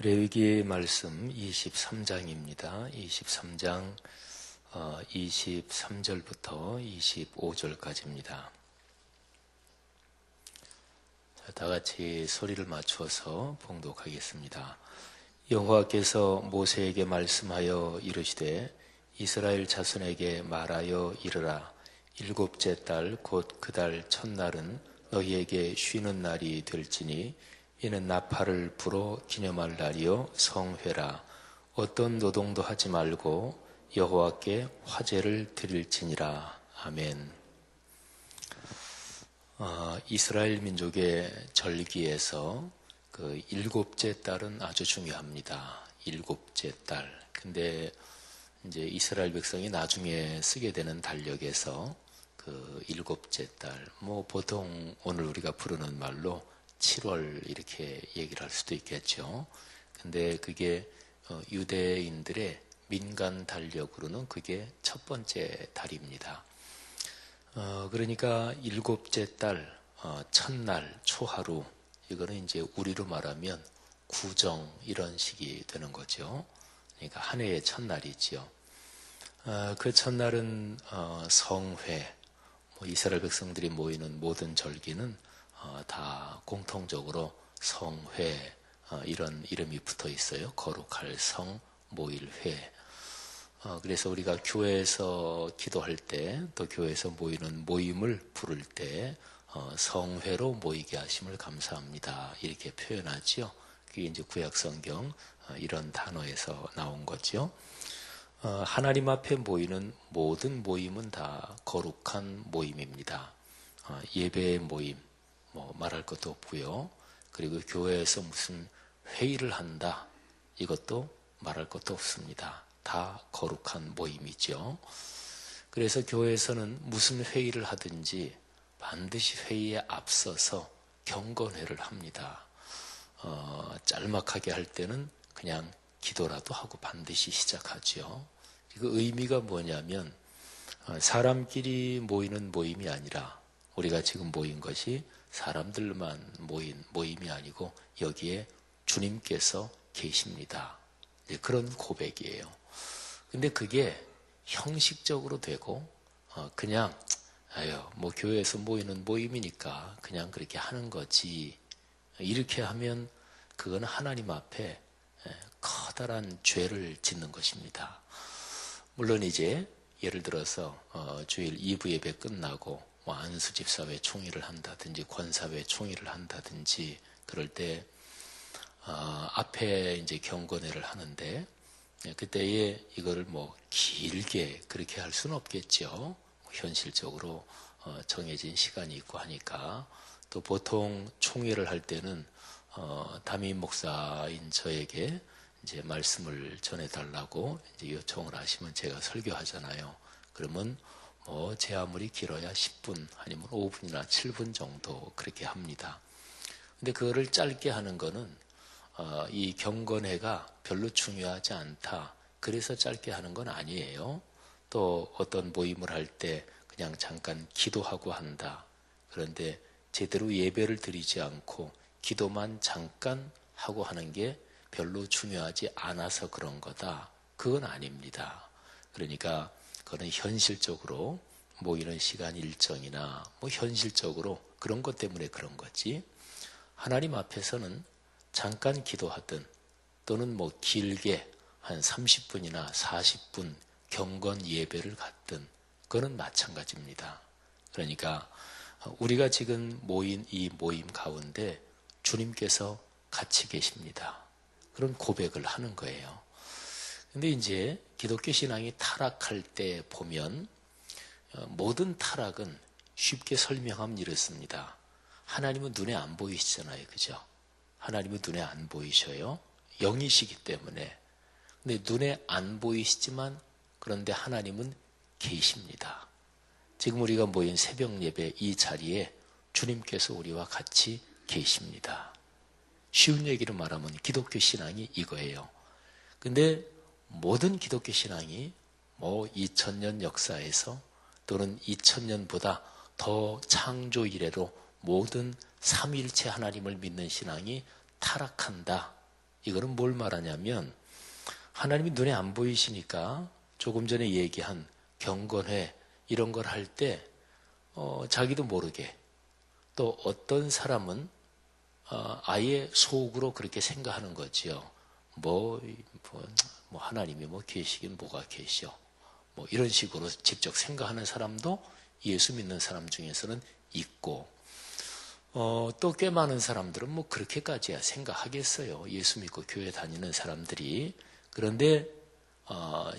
레위기 말씀 23장입니다. 23장 23절부터 25절까지입니다. 다 같이 소리를 맞추어서 봉독하겠습니다. 여호와께서 모세에게 말씀하여 이르시되 이스라엘 자손에게 말하여 이르라. 일곱째 달 곧 그 달 첫날은 너희에게 쉬는 날이 될지니 이는 나팔을 불어 기념할 날이요 성회라. 어떤 노동도 하지 말고 여호와께 화제를 드릴지니라. 아멘. 이스라엘 민족의 절기에서 그 일곱째 달은 아주 중요합니다. 일곱째 달. 근데 이제 이스라엘 백성이 나중에 쓰게 되는 달력에서 그 일곱째 달, 보통 오늘 우리가 부르는 말로 7월 이렇게 얘기를 할 수도 있겠죠. 근데 그게 유대인들의 민간 달력으로는 그게 첫 번째 달입니다. 그러니까 일곱째 달, 첫날, 초하루, 이거는 이제 우리로 말하면 구정 이런 식이 되는 거죠. 그러니까 한 해의 첫날이지요. 그 첫날은 성회, 이스라엘 백성들이 모이는 모든 절기는 다 공통적으로 성회 이런 이름이 붙어 있어요. 거룩할 성, 모일회. 그래서 우리가 교회에서 기도할 때 또 교회에서 모이는 모임을 부를 때 성회로 모이게 하심을 감사합니다. 이렇게 표현하죠. 그게 이제 구약성경 이런 단어에서 나온 거죠. 하나님 앞에 모이는 모든 모임은 다 거룩한 모임입니다. 예배의 모임, 말할 것도 없고요. 그리고 교회에서 무슨 회의를 한다, 이것도 말할 것도 없습니다. 다 거룩한 모임이죠. 그래서 교회에서는 무슨 회의를 하든지 반드시 회의에 앞서서 경건회를 합니다. 짤막하게 할 때는 그냥 기도라도 하고 반드시 시작하죠. 그 의미가 뭐냐면 사람끼리 모이는 모임이 아니라 우리가 지금 모인 것이 사람들만 모인 모임이 아니고 여기에 주님께서 계십니다. 그런 고백이에요. 근데 그게 형식적으로 되고 그냥 교회에서 모이는 모임이니까 그냥 그렇게 하는 거지, 이렇게 하면 그건 하나님 앞에 커다란 죄를 짓는 것입니다. 물론 이제 예를 들어서 주일 2부 예배 끝나고 안수집사회 총회를 한다든지 권사회 총회를 한다든지 그럴 때 앞에 이제 경건회를 하는데 그때에 이거를 길게 그렇게 할 수는 없겠죠. 현실적으로 정해진 시간이 있고 하니까. 또 보통 총회를 할 때는 담임 목사인 저에게 이제 말씀을 전해달라고 이제 요청을 하시면 제가 설교하잖아요. 그러면 제 아무리 길어야 10분 아니면 5분이나 7분 정도 그렇게 합니다. 근데 그거를 짧게 하는 거는 이 경건회가 별로 중요하지 않다, 그래서 짧게 하는 건 아니에요. 또 어떤 모임을 할 때 그냥 잠깐 기도하고 한다, 그런데 제대로 예배를 드리지 않고 기도만 잠깐 하고 하는 게 별로 중요하지 않아서 그런 거다, 그건 아닙니다. 그러니까 그거는 현실적으로 모이는 시간 일정이나 현실적으로 그런 것 때문에 그런 거지, 하나님 앞에서는 잠깐 기도하든 또는 길게 한 30분이나 40분 경건 예배를 갖든 그거는 마찬가지입니다. 그러니까 우리가 지금 모인 이 모임 가운데 주님께서 같이 계십니다. 그런 고백을 하는 거예요. 근데 이제 기독교 신앙이 타락할 때 보면 모든 타락은 쉽게 설명하면 이렇습니다. 하나님은 눈에 안 보이시잖아요. 그죠? 하나님은 눈에 안 보이셔요. 영이시기 때문에. 근데 눈에 안 보이시지만 그런데 하나님은 계십니다. 지금 우리가 모인 새벽 예배 이 자리에 주님께서 우리와 같이 계십니다. 쉬운 얘기로 말하면 기독교 신앙이 이거예요. 근데 모든 기독교 신앙이 2000년 역사에서 또는 2000년보다 더 창조 이래로 모든 삼위일체 하나님을 믿는 신앙이 타락한다, 이거는 뭘 말하냐면 하나님이 눈에 안 보이시니까 조금 전에 얘기한 경건회 이런 걸 할 때 자기도 모르게 또 어떤 사람은 아예 속으로 그렇게 생각하는 거지요. 뭐 하나님이 뭐 계시긴 뭐가 계시오. 뭐 이런 식으로 직접 생각하는 사람도 예수 믿는 사람 중에서는 있고 또 꽤 많은 사람들은 뭐 그렇게까지야 생각하겠어요. 예수 믿고 교회 다니는 사람들이. 그런데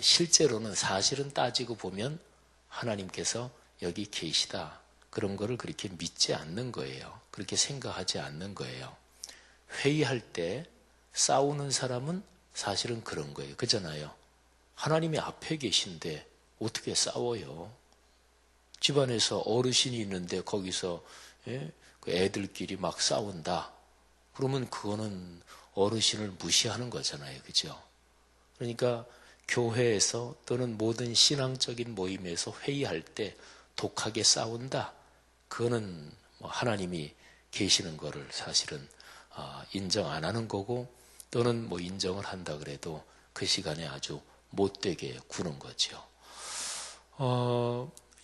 실제로는 사실은 따지고 보면 하나님께서 여기 계시다. 그런 거를 그렇게 믿지 않는 거예요. 그렇게 생각하지 않는 거예요. 회의할 때 싸우는 사람은 사실은 그런 거예요. 그잖아요. 하나님이 앞에 계신데 어떻게 싸워요? 집안에서 어르신이 있는데 거기서 그 애들끼리 막 싸운다. 그러면 그거는 어르신을 무시하는 거잖아요. 그죠? 그러니까 교회에서 또는 모든 신앙적인 모임에서 회의할 때 독하게 싸운다. 그거는 하나님이 계시는 거를 사실은 인정 안 하는 거고 또는 뭐 인정을 한다 그래도 그 시간에 아주 못되게 구는 거죠.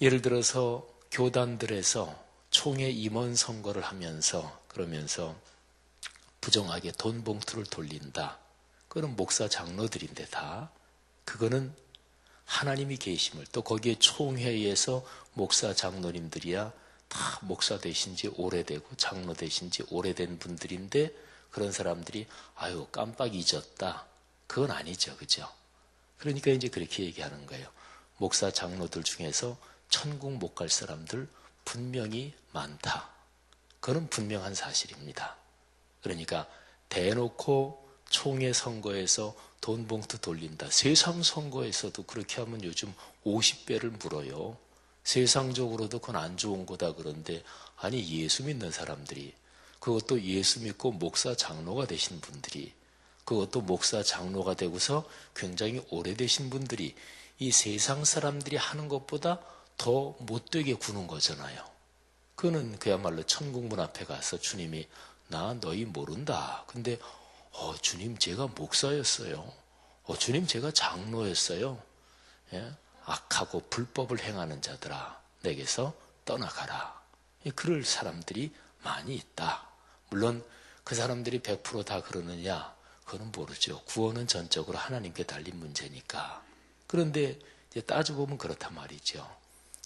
예를 들어서 교단들에서 총회 임원 선거를 하면서 그러면서 부정하게 돈 봉투를 돌린다. 그건 목사 장로들인데 다 그거는 하나님이 계심을 또 거기에 총회에서 목사 장로님들이야 다 목사 되신 지 오래되고 장로 되신 지 오래된 분들인데 그런 사람들이 아유 깜빡 잊었다. 그건 아니죠. 그죠? 그러니까 이제 그렇게 얘기하는 거예요. 목사 장로들 중에서 천국 못 갈 사람들 분명히 많다. 그건 분명한 사실입니다. 그러니까 대놓고 총회 선거에서 돈 봉투 돌린다. 세상 선거에서도 그렇게 하면 요즘 50배를 물어요. 세상적으로도 그건 안 좋은 거다 그런데 아니 예수 믿는 사람들이 그것도 예수 믿고 목사 장로가 되신 분들이 그것도 목사 장로가 되고서 굉장히 오래되신 분들이 이 세상 사람들이 하는 것보다 더 못되게 구는 거잖아요. 그거는 그야말로 천국문 앞에 가서 주님이 나 너희 모른다. 근데 주님 제가 목사였어요. 주님 제가 장로였어요. 예? 악하고 불법을 행하는 자들아 내게서 떠나가라. 그럴 사람들이 많이 있다. 물론 그 사람들이 100% 다 그러느냐 그건 모르죠. 구원은 전적으로 하나님께 달린 문제니까. 그런데 이제 따져보면 그렇단 말이죠.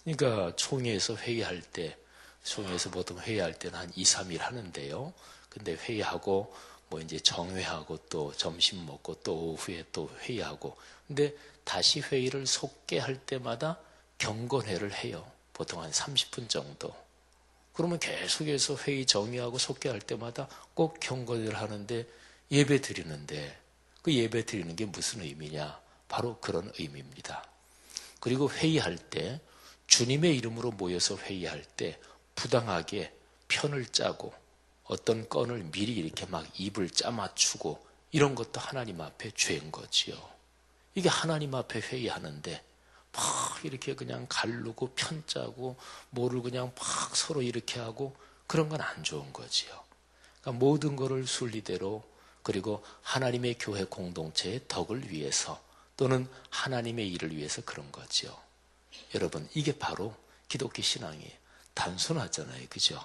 그러니까 총회에서 회의할 때 총회에서 보통 회의할 때는 한 2, 3일 하는데요. 근데 회의하고 뭐 이제 정회하고 또 점심 먹고 또 오후에 또 회의하고 근데 다시 회의를 속개할 때마다 경건회를 해요. 보통 한 30분 정도. 그러면 계속해서 회의 정의하고 속개할 때마다 꼭 경건회를 하는데 예배 드리는데 그 예배 드리는 게 무슨 의미냐? 바로 그런 의미입니다. 그리고 회의할 때 주님의 이름으로 모여서 회의할 때 부당하게 편을 짜고 어떤 건을 미리 이렇게 막 입을 짜맞추고 이런 것도 하나님 앞에 죄인 거지요. 이게 하나님 앞에 회의하는데 막 이렇게 그냥 가르고 편 짜고 뭐를 그냥 막 서로 이렇게 하고 그런 건 안 좋은 거지요. 그러니까 모든 것을 순리대로 그리고 하나님의 교회 공동체의 덕을 위해서 또는 하나님의 일을 위해서 그런 거지요. 여러분 이게 바로 기독교 신앙이에요. 단순하잖아요. 그죠?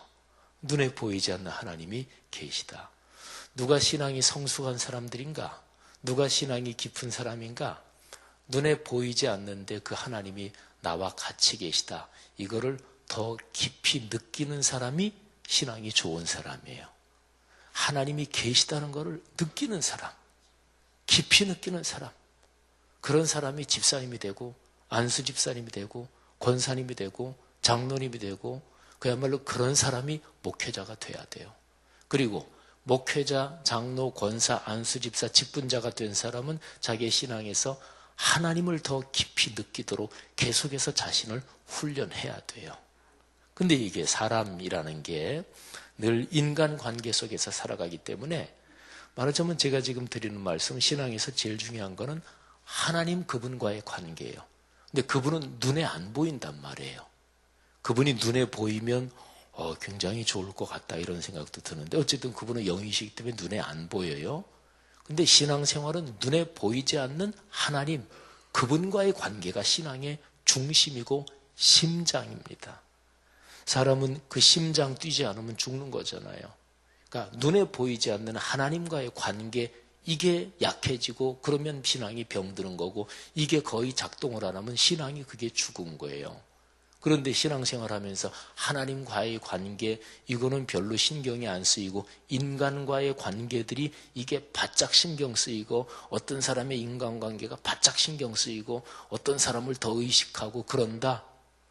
눈에 보이지 않는 하나님이 계시다. 누가 신앙이 성숙한 사람들인가? 누가 신앙이 깊은 사람인가? 눈에 보이지 않는데 그 하나님이 나와 같이 계시다. 이거를 더 깊이 느끼는 사람이 신앙이 좋은 사람이에요. 하나님이 계시다는 것을 느끼는 사람, 깊이 느끼는 사람, 그런 사람이 집사님이 되고 안수 집사님이 되고 권사님이 되고 장로님이 되고 그야말로 그런 사람이 목회자가 돼야 돼요. 그리고 목회자, 장로, 권사, 안수 집사, 직분자가 된 사람은 자기의 신앙에서 하나님을 더 깊이 느끼도록 계속해서 자신을 훈련해야 돼요. 근데 이게 사람이라는 게 늘 인간관계 속에서 살아가기 때문에 말하자면 제가 지금 드리는 말씀 신앙에서 제일 중요한 거는 하나님 그분과의 관계예요. 근데 그분은 눈에 안 보인단 말이에요. 그분이 눈에 보이면 굉장히 좋을 것 같다 이런 생각도 드는데 어쨌든 그분은 영이시기 때문에 눈에 안 보여요. 근데 신앙생활은 눈에 보이지 않는 하나님, 그분과의 관계가 신앙의 중심이고 심장입니다. 사람은 그 심장 뛰지 않으면 죽는 거잖아요. 그러니까 눈에 보이지 않는 하나님과의 관계, 이게 약해지고 그러면 신앙이 병드는 거고, 이게 거의 작동을 안 하면 신앙이 그게 죽은 거예요. 그런데 신앙생활 하면서 하나님과의 관계, 이거는 별로 신경이 안 쓰이고, 인간과의 관계들이 이게 바짝 신경 쓰이고, 어떤 사람의 인간관계가 바짝 신경 쓰이고, 어떤 사람을 더 의식하고 그런다?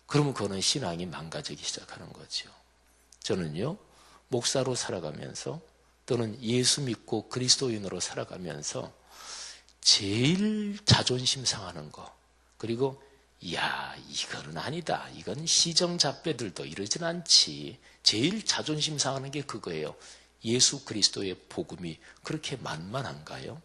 그러면 그거는 신앙이 망가지기 시작하는 거죠. 저는요, 목사로 살아가면서 또는 예수 믿고 그리스도인으로 살아가면서 제일 자존심 상하는 거, 그리고 야, 이거는 아니다, 이건 시정잡배들도 이러진 않지, 제일 자존심 상하는 게 그거예요. 예수 그리스도의 복음이 그렇게 만만한가요?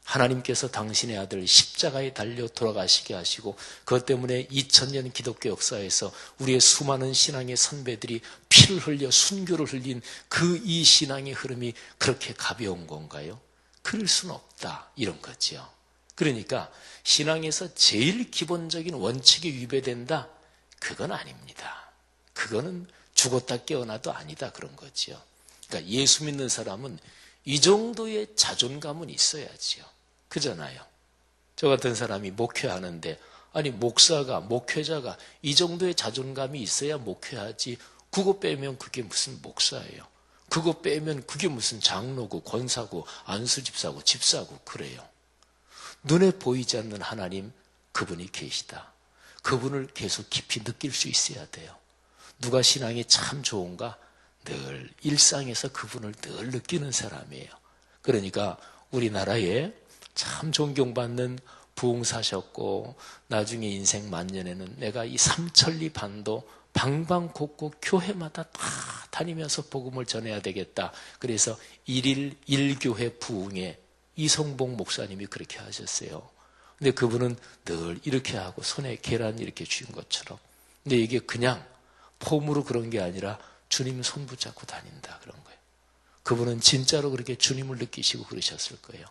하나님께서 당신의 아들 십자가에 달려 돌아가시게 하시고, 그것 때문에 2000년 기독교 역사에서 우리의 수많은 신앙의 선배들이 피를 흘려 순교를 흘린 그 이 신앙의 흐름이 그렇게 가벼운 건가요? 그럴 수는 없다, 이런 거죠. 그러니까 신앙에서 제일 기본적인 원칙이 위배된다? 그건 아닙니다. 그거는 죽었다 깨어나도 아니다, 그런 거죠. 그러니까 예수 믿는 사람은 이 정도의 자존감은 있어야지요. 그잖아요. 저 같은 사람이 목회하는데, 아니 목사가, 목회자가 이 정도의 자존감이 있어야 목회하지, 그거 빼면 그게 무슨 목사예요. 그거 빼면 그게 무슨 장로고 권사고 안수집사고 집사고 그래요. 눈에 보이지 않는 하나님, 그분이 계시다. 그분을 계속 깊이 느낄 수 있어야 돼요. 누가 신앙이 참 좋은가? 늘 일상에서 그분을 늘 느끼는 사람이에요. 그러니까 우리나라에 참 존경받는 부흥사셨고, 나중에 인생 만년에는 내가 이 삼천리 반도 방방곡곡 교회마다 다 다니면서 복음을 전해야 되겠다. 그래서 1일 1교회 부흥에 이성봉 목사님이 그렇게 하셨어요. 근데 그분은 늘 이렇게 하고 손에 계란 이렇게 쥐은 것처럼. 근데 이게 그냥 폼으로 그런 게 아니라 주님 손 붙잡고 다닌다, 그런 거예요. 그분은 진짜로 그렇게 주님을 느끼시고 그러셨을 거예요.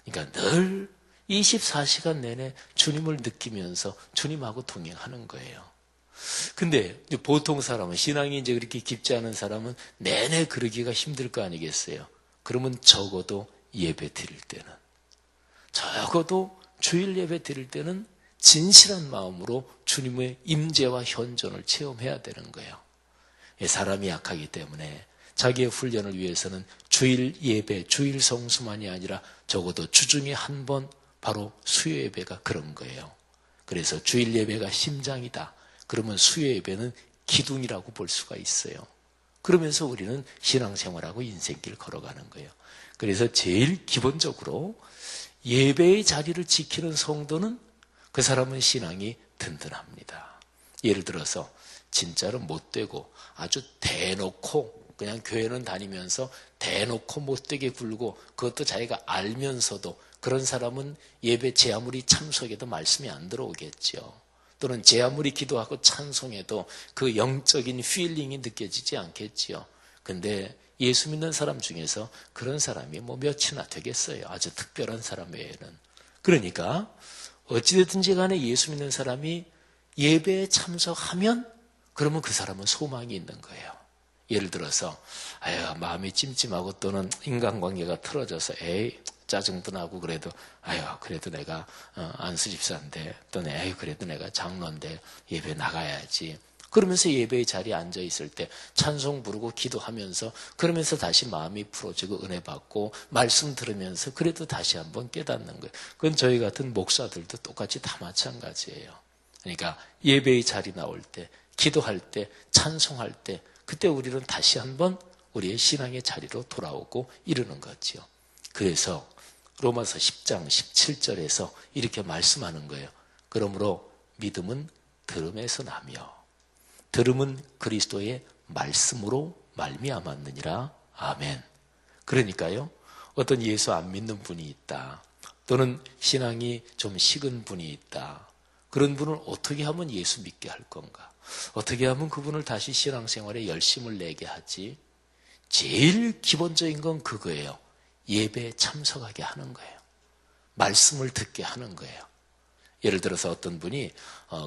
그러니까 늘 24시간 내내 주님을 느끼면서 주님하고 동행하는 거예요. 근데 보통 사람은, 신앙이 이제 그렇게 깊지 않은 사람은 내내 그러기가 힘들 거 아니겠어요. 그러면 적어도 예배 드릴 때는, 적어도 주일 예배 드릴 때는 진실한 마음으로 주님의 임재와 현존을 체험해야 되는 거예요. 사람이 약하기 때문에 자기의 훈련을 위해서는 주일 예배, 주일 성수만이 아니라 적어도 주중에 한 번, 바로 수요 예배가 그런 거예요. 그래서 주일 예배가 심장이다. 그러면 수요 예배는 기둥이라고 볼 수가 있어요. 그러면서 우리는 신앙생활하고 인생길 걸어가는 거예요. 그래서 제일 기본적으로 예배의 자리를 지키는 성도는 그 사람은 신앙이 든든합니다. 예를 들어서 진짜로 못되고 아주 대놓고 그냥 교회는 다니면서 대놓고 못되게 굴고, 그것도 자기가 알면서도, 그런 사람은 예배 제 아무리 참석해도 말씀이 안 들어오겠죠. 또는 제 아무리 기도하고 찬송해도 그 영적인 필링이 느껴지지 않겠지요. 근데 예수 믿는 사람 중에서 그런 사람이 뭐 몇이나 되겠어요. 아주 특별한 사람 외에는. 그러니까 어찌됐든지 간에 예수 믿는 사람이 예배에 참석하면, 그러면 그 사람은 소망이 있는 거예요. 예를 들어서 아유 마음이 찜찜하고 또는 인간관계가 틀어져서 에이 짜증도 나고, 그래도 아유 그래도 내가 안수집사인데, 또는 에이 그래도 내가 장로인데 예배 나가야지, 그러면서 예배의 자리에 앉아 있을 때 찬송 부르고 기도하면서, 그러면서 다시 마음이 풀어지고 은혜 받고 말씀 들으면서 그래도 다시 한번 깨닫는 거예요. 그건 저희 같은 목사들도 똑같이 다 마찬가지예요. 그러니까 예배의 자리 나올 때, 기도할 때, 찬송할 때, 그때 우리는 다시 한번 우리의 신앙의 자리로 돌아오고 이러는 거죠. 그래서 로마서 10장 17절에서 이렇게 말씀하는 거예요. 그러므로 믿음은 들음에서 나며 들음은 그리스도의 말씀으로 말미암았느니라. 아멘. 그러니까요, 어떤 예수 안 믿는 분이 있다, 또는 신앙이 좀 식은 분이 있다, 그런 분을 어떻게 하면 예수 믿게 할 건가? 어떻게 하면 그분을 다시 신앙생활에 열심을 내게 하지? 제일 기본적인 건 그거예요. 예배에 참석하게 하는 거예요. 말씀을 듣게 하는 거예요. 예를 들어서 어떤 분이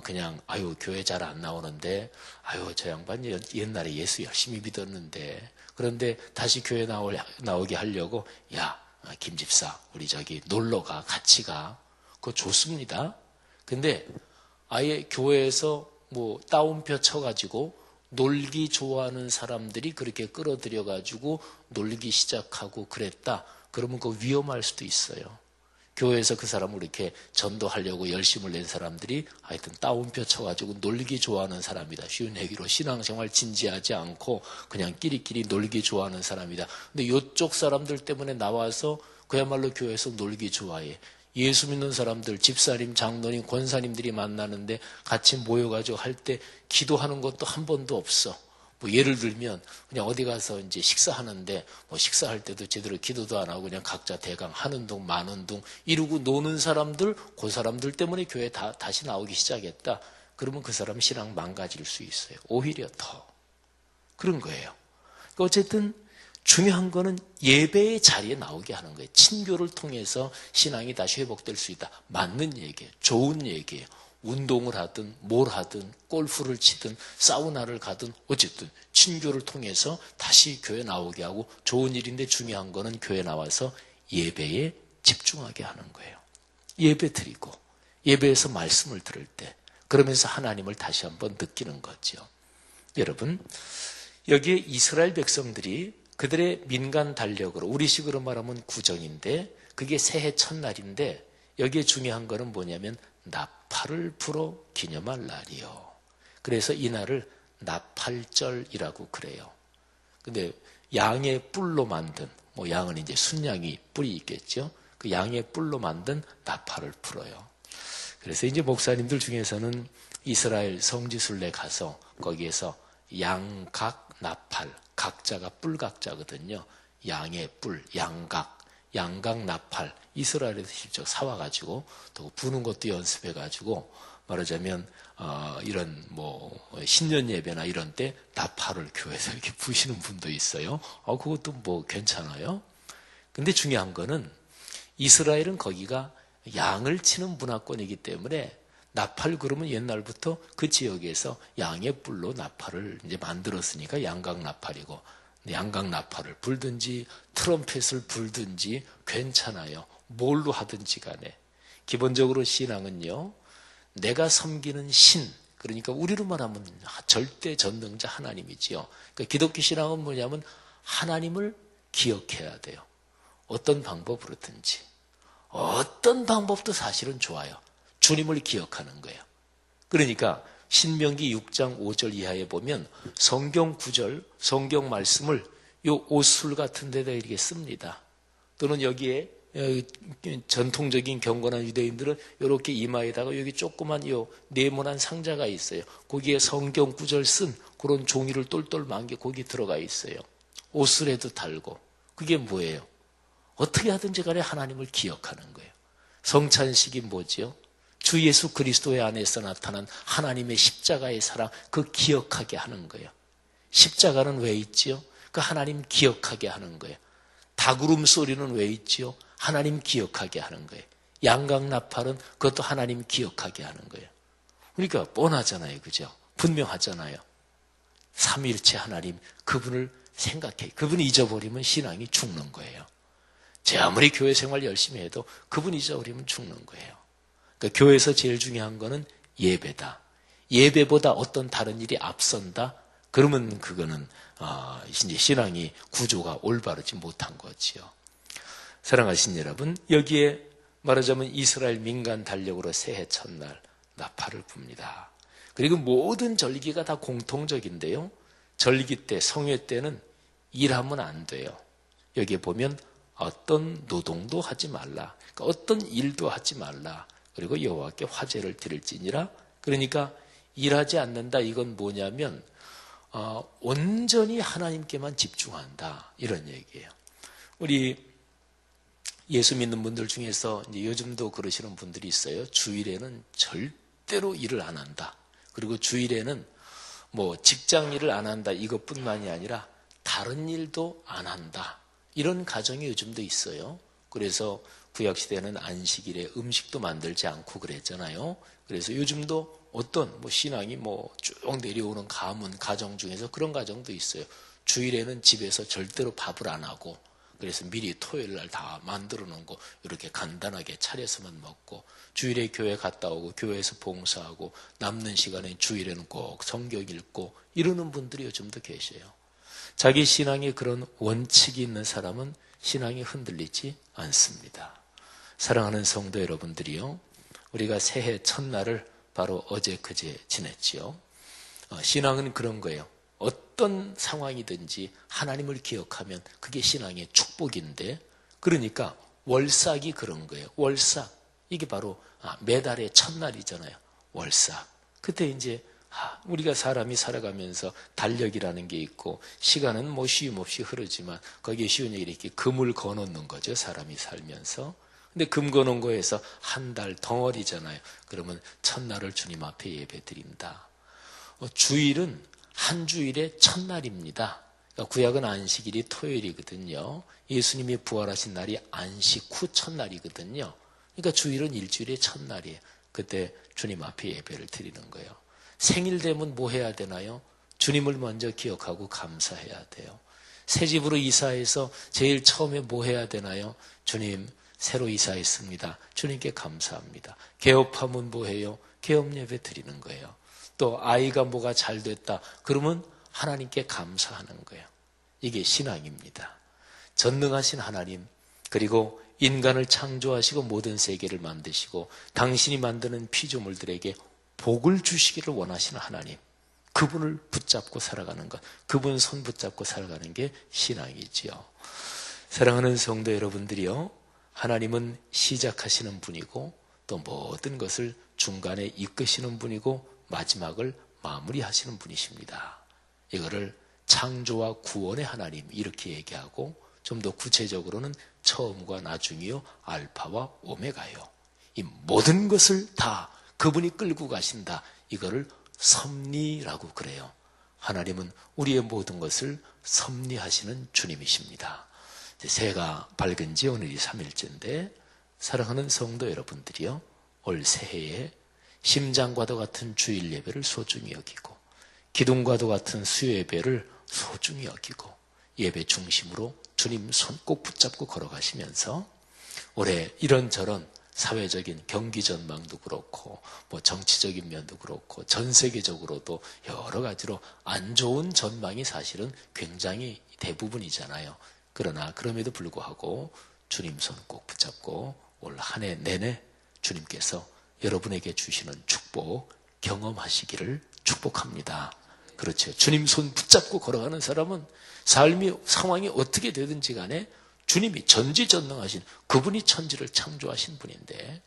그냥 아유 교회 잘 안 나오는데 아유 저 양반 옛날에 예수 열심히 믿었는데 그런데 다시 교회 나오게 하려고 야 김 집사 우리 저기 놀러가 같이 가 그거 좋습니다. 근데 아예 교회에서 뭐 따옴표 쳐가지고 놀기 좋아하는 사람들이 그렇게 끌어들여가지고 놀기 시작하고 그랬다. 그러면 그거 위험할 수도 있어요. 교회에서 그 사람을 이렇게 전도하려고 열심을 낸 사람들이 하여튼 따옴표 쳐가지고 놀기 좋아하는 사람이다. 쉬운 얘기로 신앙생활 진지하지 않고 그냥 끼리끼리 놀기 좋아하는 사람이다. 근데 이쪽 사람들 때문에 나와서 그야말로 교회에서 놀기 좋아해. 예수 믿는 사람들, 집사님, 장로님, 권사님들이 만나는데 같이 모여가지고 할 때 기도하는 것도 한 번도 없어. 뭐 예를 들면 그냥 어디 가서 이제 식사하는데 뭐 식사할 때도 제대로 기도도 안 하고 그냥 각자 대강 하는 둥 마는 둥 이러고 노는 사람들 그 사람들 때문에 교회 다시 나오기 시작했다. 그러면 그 사람 신앙 망가질 수 있어요. 오히려 더 그런 거예요. 그러니까 어쨌든 중요한 거는 예배의 자리에 나오게 하는 거예요. 친교를 통해서 신앙이 다시 회복될 수 있다. 맞는 얘기예요. 좋은 얘기예요. 운동을 하든 뭘 하든 골프를 치든 사우나를 가든 어쨌든 친교를 통해서 다시 교회 나오게 하고 좋은 일인데 중요한 거는 교회 나와서 예배에 집중하게 하는 거예요. 예배 드리고 예배에서 말씀을 들을 때 그러면서 하나님을 다시 한번 느끼는 거죠. 여러분 여기에 이스라엘 백성들이 그들의 민간 달력으로 우리식으로 말하면 구정인데 그게 새해 첫날인데 여기에 중요한 거는 뭐냐면 나팔을 불어 기념할 날이요. 그래서 이 날을 나팔절이라고 그래요. 근데 양의 뿔로 만든 뭐 양은 이제 순양이 뿔이 있겠죠. 그 양의 뿔로 만든 나팔을 불어요. 그래서 이제 목사님들 중에서는 이스라엘 성지순례 가서 거기에서 양각 나팔 각자가 뿔각자거든요. 양의 뿔, 양각 나팔 이스라엘에서 직접 사와가지고 또 부는 것도 연습해가지고 말하자면 이런 뭐 신년 예배나 이런 때 나팔을 교회에서 이렇게 부시는 분도 있어요. 그것도 뭐 괜찮아요. 근데 중요한 거는 이스라엘은 거기가 양을 치는 문화권이기 때문에 나팔 그러면 옛날부터 그 지역에서 양의 뿔로 나팔을 이제 만들었으니까 양각 나팔이고 양각 나팔을 불든지 트럼펫을 불든지 괜찮아요. 뭘로 하든지 간에. 기본적으로 신앙은요. 내가 섬기는 신 그러니까 우리로 말하면 절대 전능자 하나님이지요. 그러니까 기독교 신앙은 뭐냐면 하나님을 기억해야 돼요. 어떤 방법으로든지. 어떤 방법도 사실은 좋아요. 주님을 기억하는 거예요. 그러니까 신명기 6장 5절 이하에 보면 성경 구절, 성경 말씀을 요 옷술 같은 데다 이렇게 씁니다. 또는 여기에 전통적인 경건한 유대인들은 이렇게 이마에다가 여기 조그만 요 네모난 상자가 있어요. 거기에 성경 구절 쓴 그런 종이를 똘똘 만개 거기 들어가 있어요. 옷술에도 달고. 그게 뭐예요? 어떻게 하든지 간에 하나님을 기억하는 거예요. 성찬식이 뭐지요? 주 예수 그리스도의 안에서 나타난 하나님의 십자가의 사랑 그 기억하게 하는 거예요. 십자가는 왜 있지요? 그 하나님 기억하게 하는 거예요. 닭울음 소리는 왜 있지요? 하나님 기억하게 하는 거예요. 양각 나팔은 그것도 하나님 기억하게 하는 거예요. 그러니까 뻔하잖아요. 그죠? 분명하잖아요. 삼위일체 하나님 그분을 생각해. 그분 잊어버리면 신앙이 죽는 거예요. 제 아무리 교회 생활 열심히 해도 그분 잊어버리면 죽는 거예요. 그러니까 교회에서 제일 중요한 거는 예배다. 예배보다 어떤 다른 일이 앞선다? 그러면 그거는 이제 신앙이 구조가 올바르지 못한 거지요. 사랑하신 여러분, 여기에 말하자면 이스라엘 민간 달력으로 새해 첫날 나팔을 붑니다. 그리고 모든 절기가 다 공통적인데요. 절기 때, 성회 때는 일하면 안 돼요. 여기에 보면 어떤 노동도 하지 말라. 그러니까 어떤 일도 하지 말라. 그리고 여호와께 화제를 드릴지니라. 그러니까 일하지 않는다. 이건 뭐냐면 온전히 하나님께만 집중한다. 이런 얘기예요. 우리 예수 믿는 분들 중에서 이제 요즘도 그러시는 분들이 있어요. 주일에는 절대로 일을 안 한다. 그리고 주일에는 뭐 직장 일을 안 한다. 이것뿐만이 아니라 다른 일도 안 한다. 이런 가정이 요즘도 있어요. 그래서 구약시대는 안식일에 음식도 만들지 않고 그랬잖아요. 그래서 요즘도 어떤 신앙이 쭉 내려오는 가문, 가정 중에서 그런 가정도 있어요. 주일에는 집에서 절대로 밥을 안 하고, 그래서 미리 토요일 날 다 만들어 놓은 거 이렇게 간단하게 차려서만 먹고, 주일에 교회 갔다 오고 교회에서 봉사하고, 남는 시간에 주일에는 꼭 성경 읽고 이러는 분들이 요즘도 계셔요. 자기 신앙에 그런 원칙이 있는 사람은 신앙이 흔들리지 않습니다. 사랑하는 성도 여러분들이요, 우리가 새해 첫날을 바로 어제 그제 지냈지요. 신앙은 그런 거예요. 어떤 상황이든지 하나님을 기억하면 그게 신앙의 축복인데, 그러니까 월삭이 그런 거예요. 월삭, 이게 바로 매달의 첫날이잖아요. 월삭. 그때 이제 우리가 사람이 살아가면서 달력이라는 게 있고, 시간은 쉼 없이 흐르지만 거기에 쉬운 얘기 이렇게 금을 거놓는 거죠. 사람이 살면서. 근데 금 거놓은 거에서 한 달 덩어리잖아요. 그러면 첫날을 주님 앞에 예배 드린다. 주일은 한 주일의 첫날입니다. 그러니까 구약은 안식일이 토요일이거든요. 예수님이 부활하신 날이 안식 후 첫날이거든요. 그러니까 주일은 일주일의 첫날이에요. 그때 주님 앞에 예배를 드리는 거예요. 생일 되면 뭐 해야 되나요? 주님을 먼저 기억하고 감사해야 돼요. 새 집으로 이사해서 제일 처음에 뭐 해야 되나요? 주님, 새로 이사했습니다. 주님께 감사합니다. 개업하면 뭐 해요? 개업 예배 드리는 거예요. 또 아이가 뭐가 잘 됐다. 그러면 하나님께 감사하는 거예요. 이게 신앙입니다. 전능하신 하나님, 그리고 인간을 창조하시고 모든 세계를 만드시고 당신이 만드는 피조물들에게 복을 주시기를 원하시는 하나님, 그분을 붙잡고 살아가는 것, 그분 손 붙잡고 살아가는 게 신앙이지요. 사랑하는 성도 여러분들이요, 하나님은 시작하시는 분이고 또 모든 것을 중간에 이끄시는 분이고 마지막을 마무리하시는 분이십니다. 이거를 창조와 구원의 하나님 이렇게 얘기하고, 좀 더 구체적으로는 처음과 나중이요, 알파와 오메가요. 이 모든 것을 다 그분이 끌고 가신다. 이거를 섭리라고 그래요. 하나님은 우리의 모든 것을 섭리하시는 주님이십니다. 새해가 밝은 지 오늘이 3일째인데, 사랑하는 성도 여러분들이요, 올 새해에 심장과도 같은 주일 예배를 소중히 여기고, 기둥과도 같은 수요 예배를 소중히 여기고, 예배 중심으로 주님 손 꼭 붙잡고 걸어가시면서 올해 이런저런 사회적인 경기 전망도 그렇고 정치적인 면도 그렇고 전 세계적으로도 여러 가지로 안 좋은 전망이 사실은 굉장히 대부분이잖아요. 그러나 그럼에도 불구하고 주님 손 꼭 붙잡고 올 한 해 내내 주님께서 여러분에게 주시는 축복 경험하시기를 축복합니다. 그렇죠. 주님 손 붙잡고 걸어가는 사람은 삶이 상황이 어떻게 되든지 간에 주님이 전지전능하신 그분이 천지를 창조하신 분인데,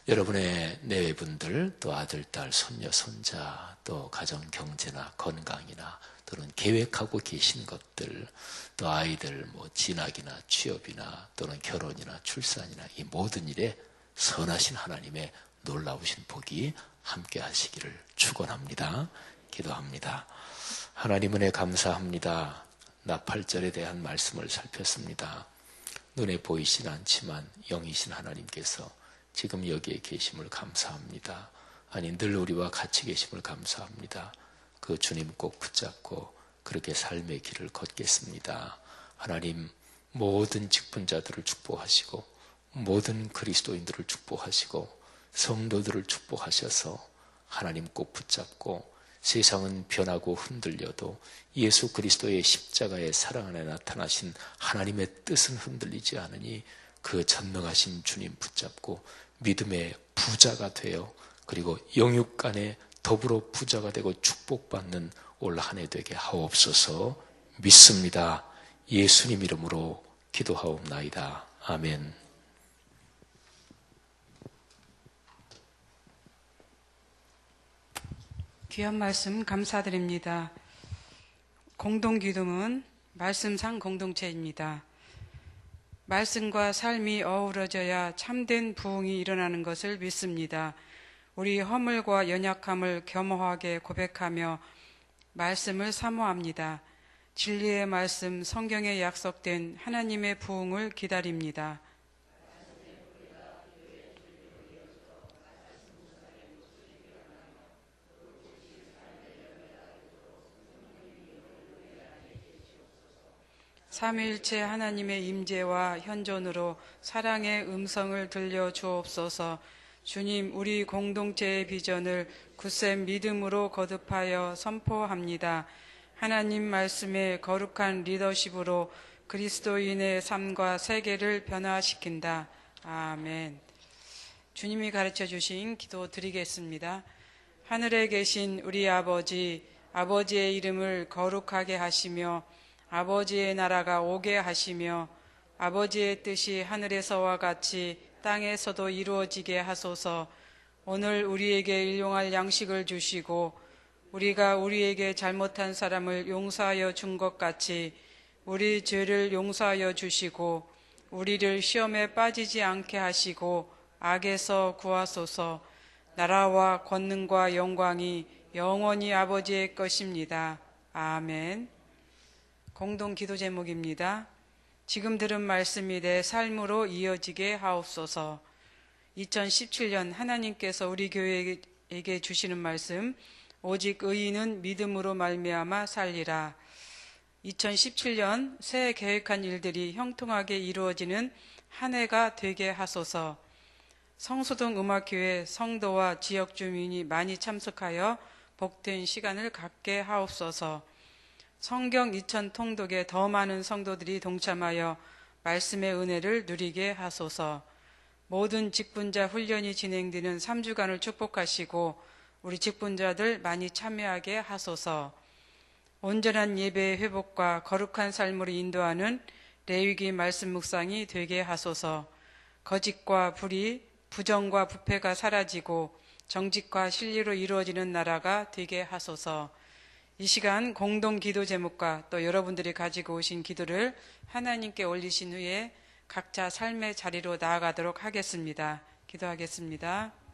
여러분의 내외분들, 또 아들, 딸, 손녀, 손자, 또 가정 경제나 건강이나 또는 계획하고 계신 것들, 또 아이들 진학이나 취업이나 또는 결혼이나 출산이나 이 모든 일에 선하신 하나님의 놀라우신 복이 함께 하시기를 축원합니다. 기도합니다. 하나님 은혜 감사합니다. 나팔절에 대한 말씀을 살폈습니다. 눈에 보이진 않지만 영이신 하나님께서 지금 여기에 계심을 감사합니다. 아니 늘 우리와 같이 계심을 감사합니다. 그 주님 꼭 붙잡고 그렇게 삶의 길을 걷겠습니다. 하나님 모든 직분자들을 축복하시고 모든 그리스도인들을 축복하시고 성도들을 축복하셔서 하나님 꼭 붙잡고, 세상은 변하고 흔들려도 예수 그리스도의 십자가의 사랑 안에 나타나신 하나님의 뜻은 흔들리지 않으니 그 전능하신 주님 붙잡고 믿음의 부자가 되어, 그리고 영육 간에 더불어 부자가 되고 축복받는 올 한 해 되게 하옵소서. 믿습니다. 예수님 이름으로 기도하옵나이다. 아멘. 귀한 말씀 감사드립니다. 공동기도는 말씀상 공동체입니다. 말씀과 삶이 어우러져야 참된 부흥이 일어나는 것을 믿습니다. 우리 허물과 연약함을 겸허하게 고백하며 말씀을 사모합니다. 진리의 말씀 성경에 약속된 하나님의 부흥을 기다립니다. 삼위일체 하나님의 임재와 현존으로 사랑의 음성을 들려 주옵소서. 주님, 우리 공동체의 비전을 굳센 믿음으로 거듭하여 선포합니다. 하나님 말씀의 거룩한 리더십으로 그리스도인의 삶과 세계를 변화시킨다. 아멘. 주님이 가르쳐 주신 기도 드리겠습니다. 하늘에 계신 우리 아버지, 아버지의 이름을 거룩하게 하시며 아버지의 나라가 오게 하시며 아버지의 뜻이 하늘에서와 같이 땅에서도 이루어지게 하소서. 오늘 우리에게 일용할 양식을 주시고 우리가 우리에게 잘못한 사람을 용서하여 준 것 같이 우리 죄를 용서하여 주시고 우리를 시험에 빠지지 않게 하시고 악에서 구하소서. 나라와 권능과 영광이 영원히 아버지의 것입니다. 아멘. 공동 기도 제목입니다. 지금 들은 말씀이 내 삶으로 이어지게 하옵소서. 2017년 하나님께서 우리 교회에게 주시는 말씀, 오직 의인은 믿음으로 말미암아 살리라. 2017년 새해 계획한 일들이 형통하게 이루어지는 한 해가 되게 하소서. 성수동 음악교회 성도와 지역 주민이 많이 참석하여 복된 시간을 갖게 하옵소서. 성경 2000 통독에 더 많은 성도들이 동참하여 말씀의 은혜를 누리게 하소서. 모든 직분자 훈련이 진행되는 3주간을 축복하시고 우리 직분자들 많이 참여하게 하소서. 온전한 예배의 회복과 거룩한 삶으로 인도하는 레위기 말씀 묵상이 되게 하소서. 거짓과 불의, 부정과 부패가 사라지고 정직과 진리로 이루어지는 나라가 되게 하소서. 이 시간 공동 기도 제목과 또 여러분들이 가지고 오신 기도를 하나님께 올리신 후에 각자 삶의 자리로 나아가도록 하겠습니다. 기도하겠습니다.